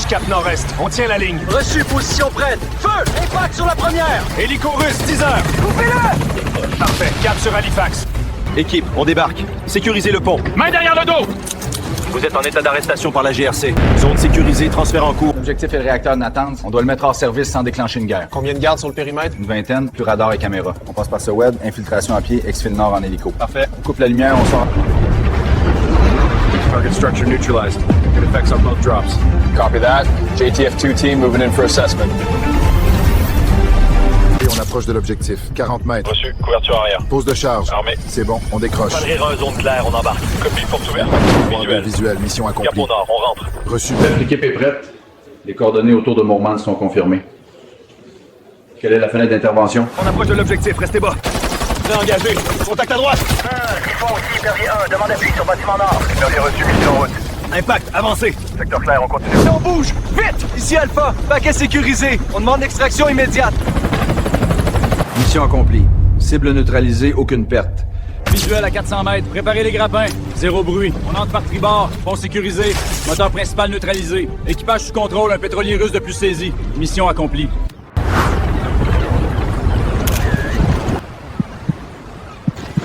cap nord-est. On tient la ligne. Reçu, position prête. Feu! Impact sur la première! Hélico russe, 10 heures. Coupez-le! Parfait. Cap sur Halifax. Équipe, on débarque. Sécurisez le pont. Main derrière le dos. Vous êtes en état d'arrestation par la GRC. Zone sécurisée, transfert en cours. L'objectif est le réacteur de Natanz. On doit le mettre hors service sans déclencher une guerre. Combien de gardes sur le périmètre? Une vingtaine, plus radar et caméra. On passe par ce web, infiltration à pied, exfil nord en hélico. Parfait. On coupe la lumière, on sort. Target structure neutralized. Good effects on both drops. Copy that. JTF-2 team moving in for assessment. Et on approche de l'objectif. 40 mètres. Reçu. Couverture arrière. Pose de charge. Armé. C'est bon, on décroche. Palrira, zone claire, on embarque. Copie, porte ouverte. Visuel. Visuel, mission accomplie. Cap au nord, on rentre. Reçu. L'équipe est prête. Les coordonnées autour de Mourman sont confirmées. Quelle est la fenêtre d'intervention? On approche de l'objectif. Restez bas. Engagé. Contact à droite. Griffon aussi, Perrier 1, demande appui sur bâtiment nord. Perrier reçu, mission en route. Impact. Avancez. Secteur clair, on continue. On bouge! Vite! Ici Alpha, paquet sécurisé. On demande extraction immédiate. Mission accomplie. Cible neutralisée, aucune perte. Visuel à 400 mètres. Préparez les grappins. Zéro bruit. On entre par tribord. Pont sécurisé. Moteur principal neutralisé. Équipage sous contrôle. Un pétrolier russe de plus saisi. Mission accomplie.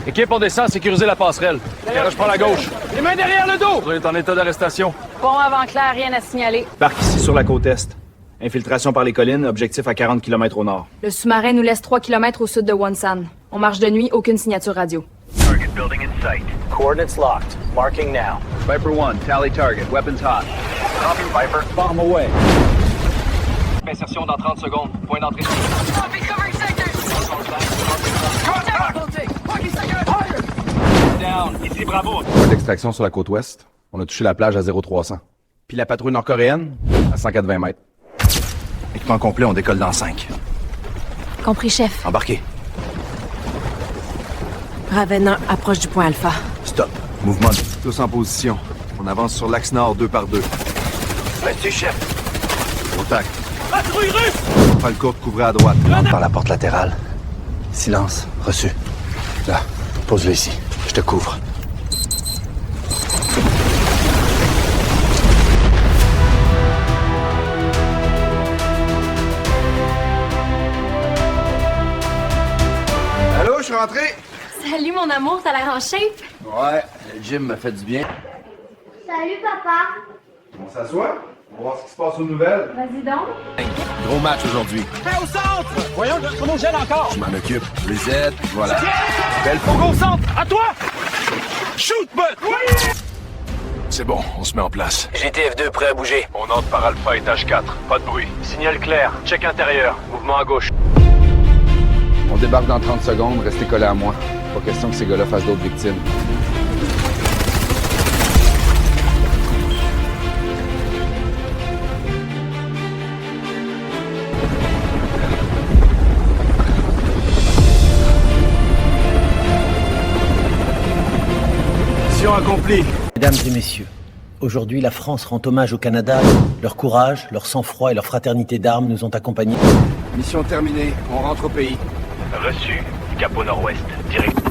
Équipe, on descend. Sécuriser la passerelle. Garage prend la gauche. Les mains derrière le dos. On est en état d'arrestation. Pont avant clair, rien à signaler. Parc ici sur la côte est. Infiltration par les collines, objectif à 40 km au nord. Le sous-marin nous laisse 3 km au sud de Wonsan. On marche de nuit, aucune signature radio. Target building in sight. Coordinates locked. Marking now. Viper 1, tally target, weapons hot. Copy, Viper. Bomb away. Insertion dans 30 secondes. Point d'entrée. Down. Ici, bravo. Point d'extraction sur la côte ouest. On a touché la plage à 0300. Puis la patrouille nord-coréenne à 180 mètres. Équipement complet, on décolle dans 5. Compris, chef. Embarquez. Raven 1, approche du point Alpha. Stop. Mouvement. Tous en position. On avance sur l'axe nord 2 par 2. Reçu, chef. Contact. Patrouille russe. Pas le court, couvrez à droite. Rentre par la porte latérale. Silence. Reçu. Là. Pose-le ici. Je te couvre. Allô, je suis rentré? Salut mon amour, t'as l'air en shape? Ouais, le gym m'a fait du bien. Salut papa. On s'assoit? On va voir ce qui se passe aux nouvelles. Vas-y donc. Gros match aujourd'hui. Au centre. Voyons le chronogène encore. Je m'en occupe. Reset, voilà. Belle fougue au centre. À toi. Shoot, bud. Oui. C'est bon, on se met en place. JTF-2 prêt à bouger. On entre par Alpha, étage 4. Pas de bruit. Signal clair. Check intérieur. Mouvement à gauche. On débarque dans 30 secondes, restez collés à moi. Pas question que ces gars-là fassent d'autres victimes. Mission accomplie. Mesdames et messieurs, aujourd'hui la France rend hommage au Canada. Leur courage, leur sang-froid et leur fraternité d'armes nous ont accompagnés. Mission terminée, on rentre au pays. Reçu. Cap au nord-ouest. Direct.